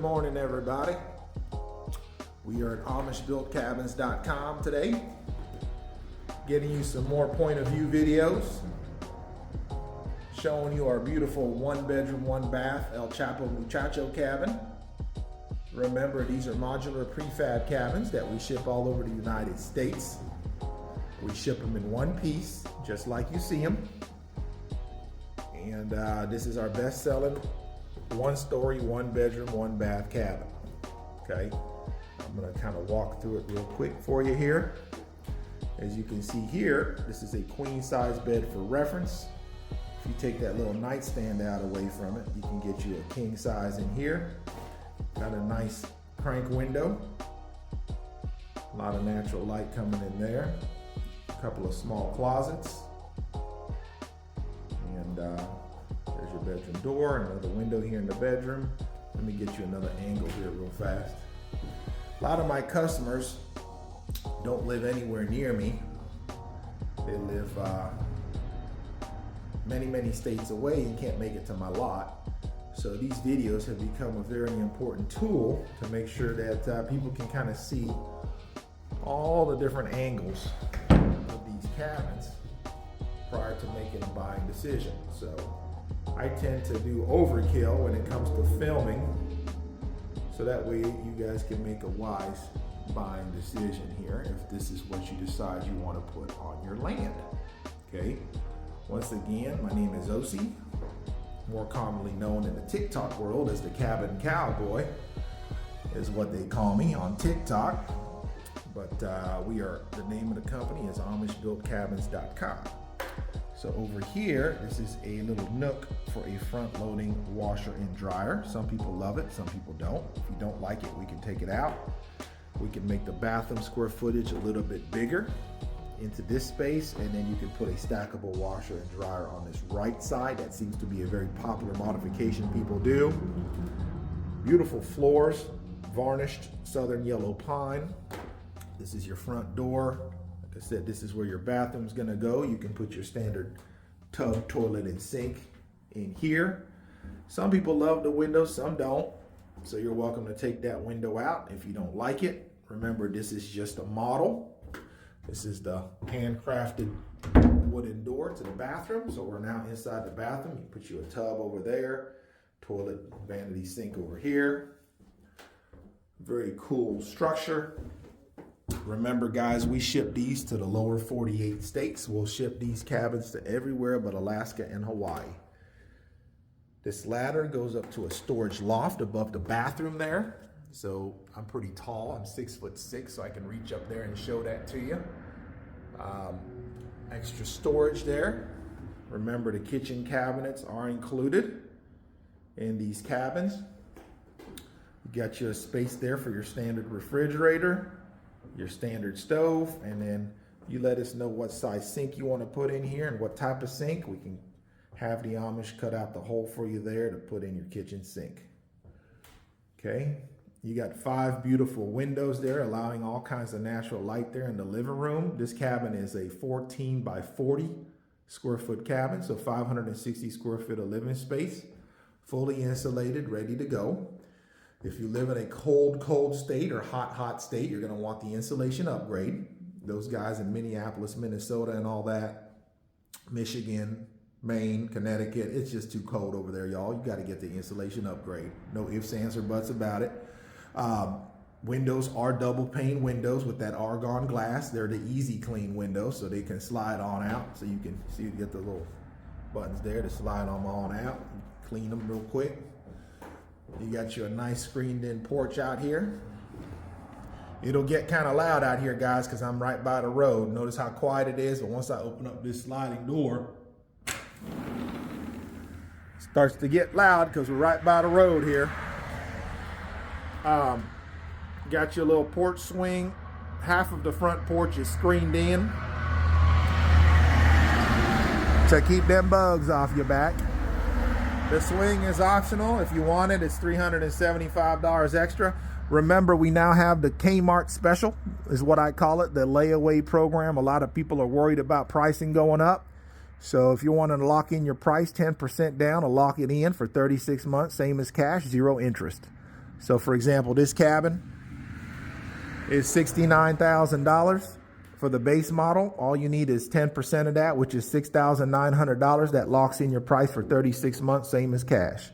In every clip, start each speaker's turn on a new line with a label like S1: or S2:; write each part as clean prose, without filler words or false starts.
S1: morning, everybody. We are at Amish-built-cabins.com today, getting you some more point of view videos, showing you our beautiful 1-bedroom, 1-bath El Chapo Muchacho cabin. Remember, these are modular prefab cabins that we ship all over the United States. We ship them in one piece, just like you see them. And this is our best-selling 1-story, 1-bedroom, 1-bath cabin. Okay, I'm gonna kind of walk through it real quick for you here. As you can see here, this is a queen-size bed for reference. If you take that little nightstand out away from it, you can get you a king size in here. Got a nice crank window. A lot of natural light coming in there. A couple of small closets. And there's your bedroom door, another window here in the bedroom. Let me get you another angle here real fast. A lot of my customers don't live anywhere near me. They live many states away and can't make it to my lot. So these videos have become a very important tool to make sure that people can kind of see all the different angles of these cabins prior to making a buying decision. So I tend to do overkill when it comes to filming, so that way you guys can make a wise buying decision here if this is what you decide you want to put on your land. Okay, once again, my name is Osi, more commonly known in the TikTok world as the Cabin Cowboy, is what they call me on TikTok. But the name of the company is Amish-built-cabins.com. So over here, this is a little nook for a front-loading washer and dryer. Some people love it, some people don't. If you don't like it, we can take it out. We can make the bathroom square footage a little bit bigger into this space, and then you can put a stackable washer and dryer on this right side. That seems to be a very popular modification people do. Beautiful floors, varnished southern yellow pine. This is your front door. Like I said, this is where your bathroom's gonna go. You can put your standard tub, toilet, and sink in here. Some people love the windows, some don't. So you're welcome to take that window out if you don't like it. Remember, this is just a model. This is the handcrafted wooden door to the bathroom. So we're now inside the bathroom. You put you a tub over there, toilet, vanity sink over here. Very cool structure. Remember, guys, we ship these to the lower 48 states. We'll ship these cabins to everywhere but Alaska and Hawaii. This ladder goes up to a storage loft above the bathroom there. So I'm pretty tall, I'm 6'6", so I can reach up there and show that to you. Extra storage there. Remember, the kitchen cabinets are included in these cabins. You got your space there for your standard refrigerator, your standard stove, and then you let us know what size sink you want to put in here and what type of sink. We can have the Amish cut out the hole for you there to put in your kitchen sink. Okay, you got 5 beautiful windows there, allowing all kinds of natural light there in the living room. This cabin is a 14 by 40 square foot cabin, so 560 square feet of living space, fully insulated, ready to go. If you live in a cold state or hot state, you're gonna want the insulation upgrade. Those guys in Minneapolis, Minnesota and all that, Michigan, Maine, Connecticut, it's just too cold over there, y'all. You gotta get the insulation upgrade. No ifs, ands, or buts about it. Windows are double pane windows with that argon glass. They're the easy clean windows, so they can slide on out. So you can see, you get the little buttons there to slide them on out. Clean them real quick. You got you a nice screened in porch out here. It'll get kind of loud out here, guys, because I'm right by the road. Notice how quiet it is, but once I open up this sliding door, it starts to get loud because we're right by the road here. Got your little porch swing. Half of the front porch is screened in to keep them bugs off your back. The swing is optional. If you want it, it's $375 extra. Remember, we now have the Kmart special, is what I call it, the layaway program. A lot of people are worried about pricing going up. So if you want to lock in your price, 10% down, or lock it in for 36 months, same as cash, 0 interest. So for example, this cabin is $69,000 for the base model. All you need is 10% of that, which is $6,900. That locks in your price for 36 months, same as cash.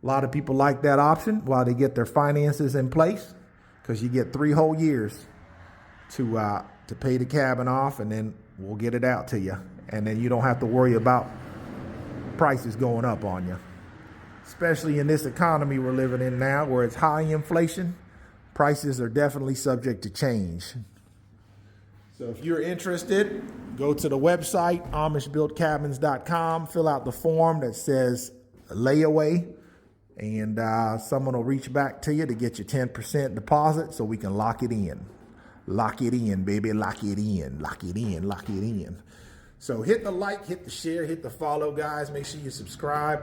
S1: A lot of people like that option while they get their finances in place, because you get 3 whole years to pay the cabin off, and then we'll get it out to you. And then you don't have to worry about prices going up on you. Especially in this economy we're living in now, where it's high inflation, prices are definitely subject to change. So if you're interested, go to the website, amishbuiltcabins.com, fill out the form that says layaway, and someone will reach back to you to get your 10% deposit so we can lock it in. Lock it in, baby, lock it in, lock it in, lock it in. So hit the like, hit the share, hit the follow, guys. Make sure you subscribe.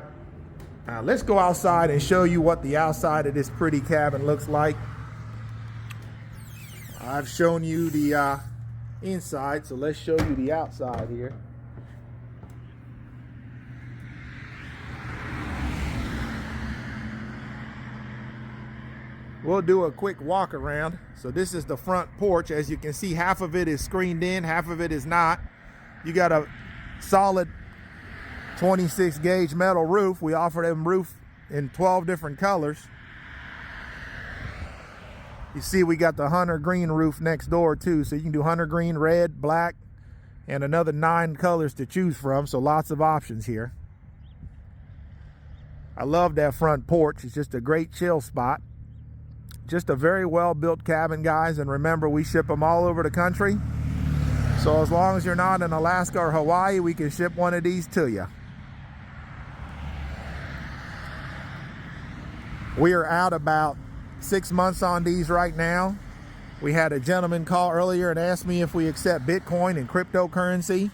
S1: Let's go outside and show you what the outside of this pretty cabin looks like. I've shown you the inside, so let's show you the outside here. We'll do a quick walk around. So this is the front porch. As you can see, half of it is screened in, half of it is not. You got a solid 26 gauge metal roof. We offer them roof in 12 different colors. You see we got the hunter green roof next door too. So you can do hunter green, red, black, and another 9 colors to choose from. So lots of options here. I love that front porch. It's just a great chill spot. Just a very well built cabin, guys. And remember, we ship them all over the country. So as long as you're not in Alaska or Hawaii, we can ship one of these to you. We are out about 6 months on these right now. We had a gentleman call earlier and ask me if we accept Bitcoin and cryptocurrency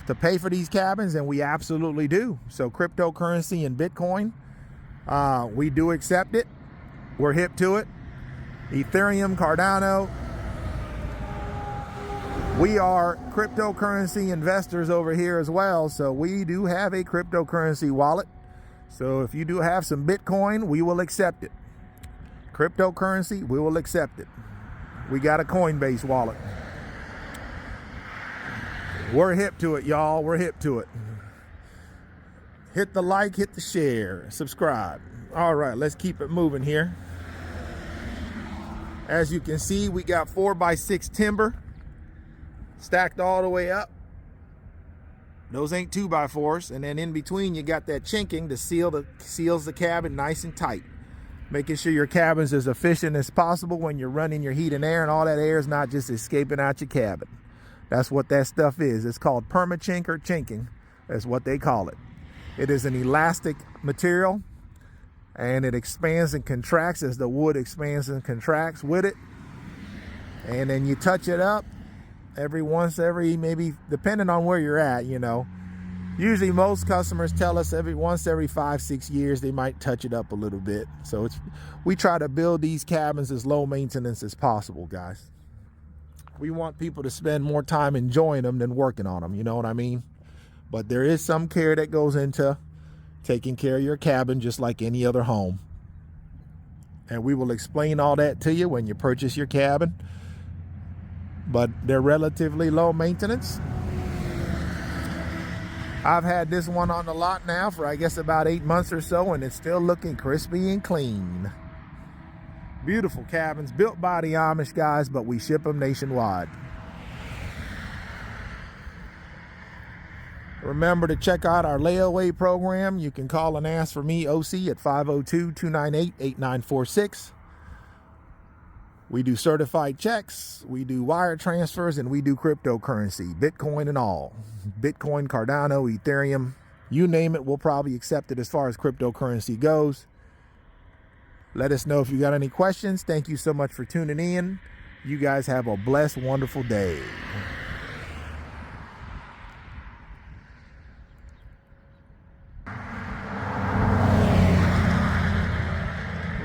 S1: to pay for these cabins, and we absolutely do. So cryptocurrency and Bitcoin, we do accept it. We're hip to it. Ethereum, Cardano. We are cryptocurrency investors over here as well, so we do have a cryptocurrency wallet. So if you do have some Bitcoin, we will accept it. Cryptocurrency, we will accept it. We got a Coinbase wallet. We're hip to it, y'all. We're hip to it. Hit the like, hit the share, subscribe. All right, let's keep it moving here. As you can see, we got 4x6 timber stacked all the way up. Those ain't 2x4s. And then in between, you got that chinking to seals the cabin nice and tight, making sure your cabin's as efficient as possible when you're running your heat and air, and all that air is not just escaping out your cabin. That's what that stuff is. It's called perma-chink or chinking. That's what they call it. It is an elastic material, and it expands and contracts as the wood expands and contracts with it. And then you touch it up maybe depending on where you're at, you know. Usually most customers tell us every 5-6 years they might touch it up a little bit. So we try to build these cabins as low maintenance as possible, guys. We want people to spend more time enjoying them than working on them, you know what I mean? But there is some care that goes into taking care of your cabin just like any other home. And we will explain all that to you when you purchase your cabin. But they're relatively low maintenance. I've had this one on the lot now for I guess about 8 months or so, and it's still looking crispy and clean. Beautiful cabins built by the Amish guys, but we ship them nationwide. Remember to check out our layaway program. You can call and ask for me, OC, at 502-298-8946. We do certified checks, we do wire transfers, and we do cryptocurrency, Bitcoin and all. Bitcoin, Cardano, Ethereum, you name it, we'll probably accept it as far as cryptocurrency goes. Let us know if you got any questions. Thank you so much for tuning in. You guys have a blessed, wonderful day.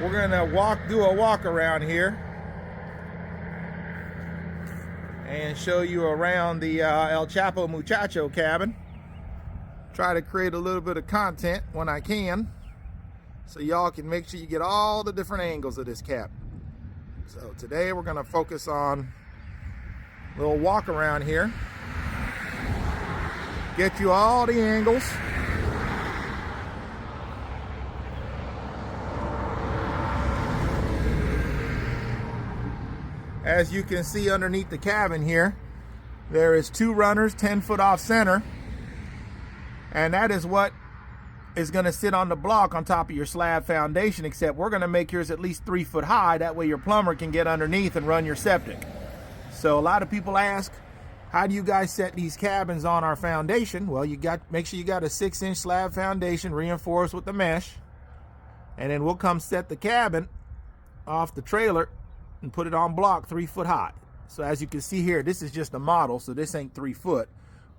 S1: We're gonna do a walk around here and show you around the El Chapo Muchacho cabin. Try to create a little bit of content when I can. so y'all can make sure you get all the different angles of this cabin. So today we're gonna focus on a little walk around here. Get you all the angles. As you can see underneath the cabin here, there is 2 runners 10 foot off center. And that is what is gonna sit on the block on top of your slab foundation, except we're gonna make yours at least 3 foot high. That way your plumber can get underneath and run your septic. So a lot of people ask, how do you guys set these cabins on our foundation? Well, make sure you got a 6-inch slab foundation reinforced with the mesh. And then we'll come set the cabin off the trailer and put it on block 3 foot high. So as you can see here, this is just a model, so this ain't 3 foot.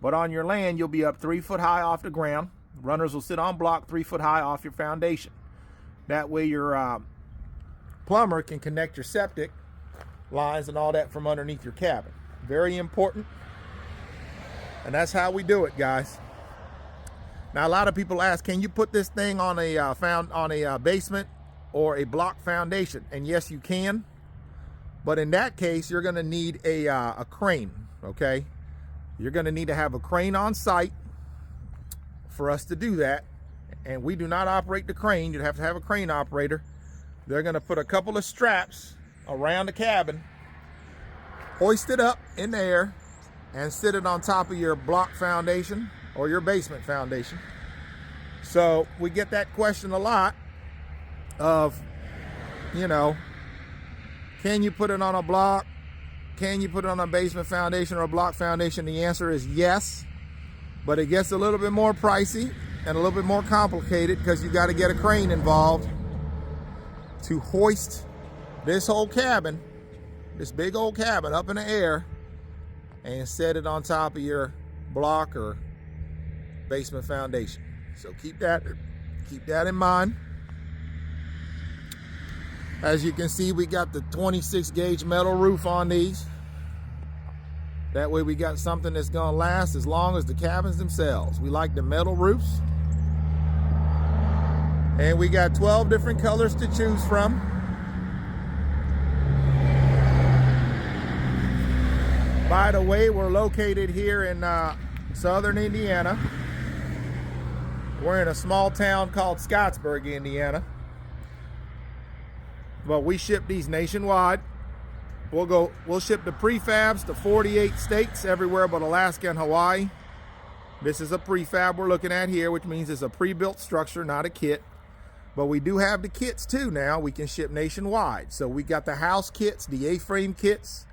S1: But on your land, you'll be up 3 foot high off the ground. Runners will sit on block 3 foot high off your foundation. That way your plumber can connect your septic lines and all that from underneath your cabin. Very important. And that's how we do it, guys. Now a lot of people ask, can you put this thing on a basement or a block foundation? And yes, you can. But in that case, you're gonna need a crane, okay? You're gonna need to have a crane on site for us to do that. And we do not operate the crane. You'd have to have a crane operator. They're gonna put a couple of straps around the cabin, hoist it up in the air, and sit it on top of your block foundation or your basement foundation. So we get that question a lot of, you know, can you put it on a block? Can you put it on a basement foundation or a block foundation? The answer is yes, but it gets a little bit more pricey and a little bit more complicated because you got to get a crane involved to hoist this whole cabin, this big old cabin, up in the air and set it on top of your block or basement foundation. So keep that in mind. As you can see, we got the 26 gauge metal roof on these. That way we got something that's gonna last as long as the cabins themselves. We like the metal roofs. And we got 12 different colors to choose from. By the way, we're located here in southern Indiana. We're in a small town called Scottsburg, Indiana. But we ship these nationwide. We'll ship the prefabs to 48 states, everywhere but Alaska and Hawaii. This is a prefab we're looking at here, which means it's a pre-built structure, not a kit. But we do have the kits too now. We can ship nationwide. So we got the house kits, the A-frame kits,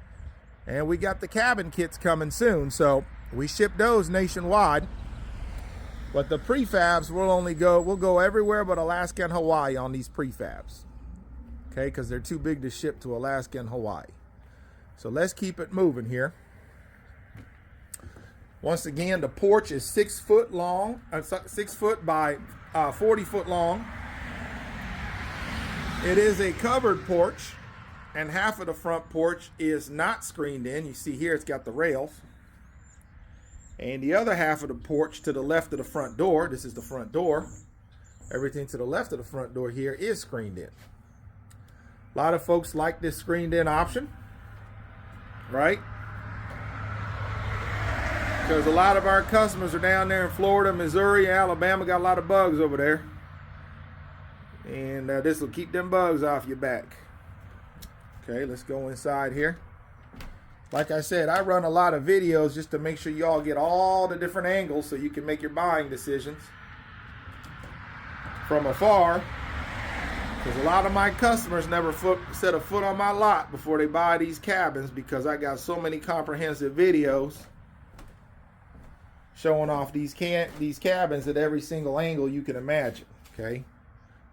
S1: and we got the cabin kits coming soon. So we ship those nationwide. But the prefabs we'll go everywhere but Alaska and Hawaii on these prefabs. Okay, because they're too big to ship to Alaska and Hawaii. So let's keep it moving here. Once again, the porch is 6 foot long, 6 foot by 40 foot long. It is a covered porch, and half of the front porch is not screened in. You see here, it's got the rails. And the other half of the porch to the left of the front door, this is the front door. Everything to the left of the front door here is screened in. A lot of folks like this screened in option, right? Because a lot of our customers are down there in Florida, Missouri, Alabama, got a lot of bugs over there. And this will keep them bugs off your back. Okay, let's go inside here. Like I said, I run a lot of videos just to make sure y'all get all the different angles so you can make your buying decisions from afar. Because a lot of my customers never set a foot on my lot before they buy these cabins, because I got so many comprehensive videos showing off these cabins at every single angle you can imagine. Okay,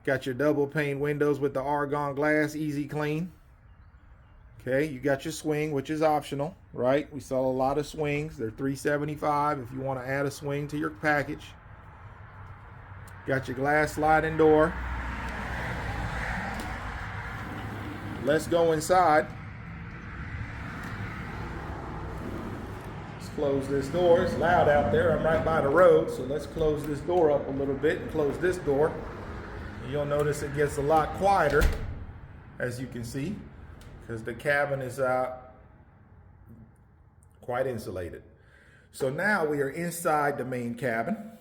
S1: got your double pane windows with the argon glass, easy clean. Okay, you got your swing, which is optional, right? We sell a lot of swings. They're $375 if you want to add a swing to your package. Got your glass sliding door. Let's go inside. Let's close this door. It's loud out there. I'm right by the road, so let's close this door up a little bit and close this door. You'll notice it gets a lot quieter, as you can see, because the cabin is quite insulated. So now we are inside the main cabin,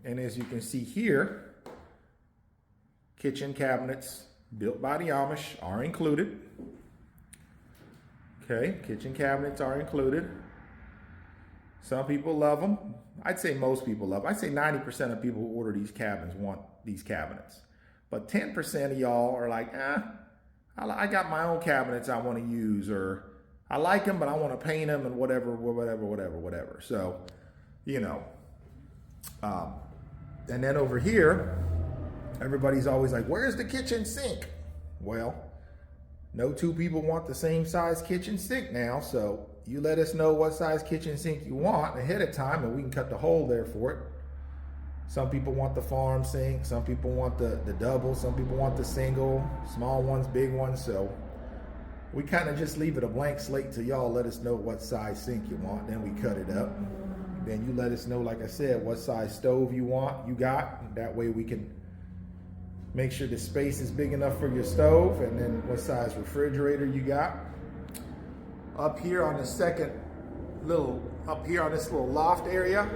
S1: and as you can see here, kitchen cabinets built by the Amish are included. Okay, kitchen cabinets are included. Some people love them. I'd say most people love them. I'd say 90% of people who order these cabins want these cabinets. But 10% of y'all are like, I got my own cabinets I want to use, or I like them, but I want to paint them and whatever. So, you know. And then over here, everybody's always like, where's the kitchen sink? Well, no two people want the same size kitchen sink now, so you let us know what size kitchen sink you want ahead of time, and we can cut the hole there for it. Some people want the farm sink, some people want the double, some people want the single, small ones, big ones, so we kind of just leave it a blank slate till y'all let us know what size sink you want, then we cut it up. Then you let us know, like I said, what size stove you got. That way we can make sure the space is big enough for your stove, and then what size refrigerator you got. Up here on the up here on this little loft area,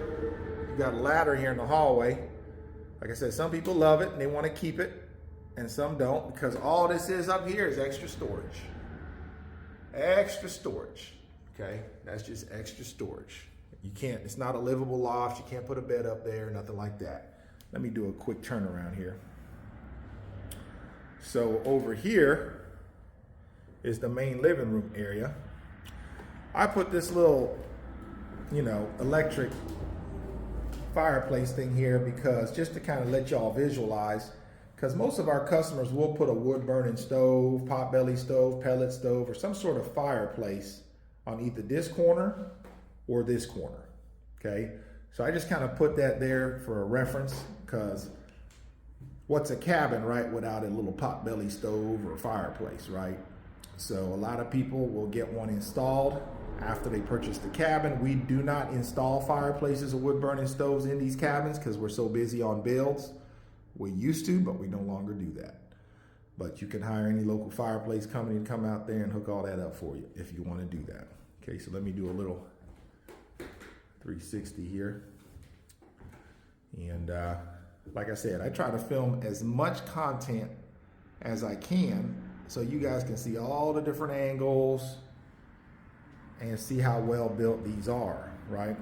S1: you got a ladder here in the hallway. Like I said, some people love it and they want to keep it, and some don't, because all this is up here is extra storage. Extra storage, okay? That's just extra storage. You can't, it's not a livable loft. You can't put a bed up there, nothing like that. Let me do a quick turnaround here. So over here is the main living room area. I put this little, electric fireplace thing here because just to kind of let y'all visualize, because most of our customers will put a wood burning stove, potbelly stove, pellet stove, or some sort of fireplace on either this corner or this corner, okay? So I just kind of put that there for a reference, because what's a cabin, right, without a little potbelly stove or fireplace, right? So a lot of people will get one installed after they purchase the cabin. We do not install fireplaces or wood burning stoves in these cabins because we're so busy on builds. We used to, but we no longer do that. But you can hire any local fireplace company to come out there and hook all that up for you if you want to do that. Okay, so let me do a little 360 here. And like I said, I try to film as much content as I can so you guys can see all the different angles and see how well built these are, right?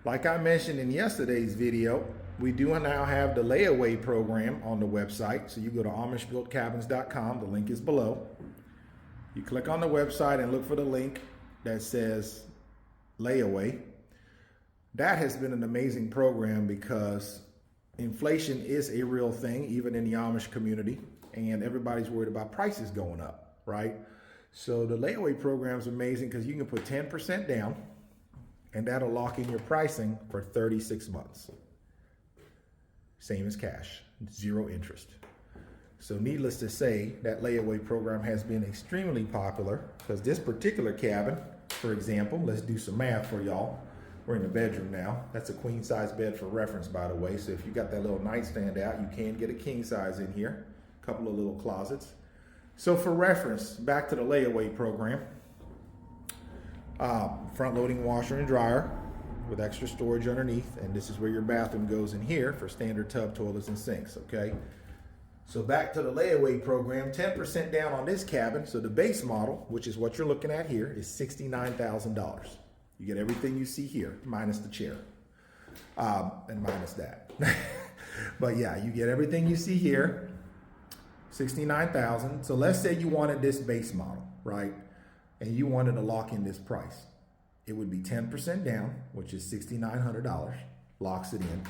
S1: Like I mentioned in yesterday's video, we do now have the layaway program on the website. So you go to amishbuiltcabins.com, the link is below. You click on the website and look for the link that says layaway. That has been an amazing program because inflation is a real thing, even in the Amish community, and everybody's worried about prices going up, right? So the layaway program is amazing because you can put 10% down and that'll lock in your pricing for 36 months. Same as cash, 0 interest. So needless to say, that layaway program has been extremely popular because this particular cabin, for example, let's do some math for y'all. We're in the bedroom now. That's a queen size bed for reference, by the way. So if you got that little nightstand out, you can get a king size in here. A couple of little closets. So for reference, back to the layaway program. Front loading washer and dryer with extra storage underneath. And this is where your bathroom goes in here for standard tub, toilets, and sinks, okay? So back to the layaway program, 10% down on this cabin. So the base model, which is what you're looking at here, is $69,000. You get everything you see here, minus the chair, and minus that. But yeah, you get everything you see here, $69,000. So let's say you wanted this base model, right? And you wanted to lock in this price. It would be 10% down, which is $6,900, locks it in.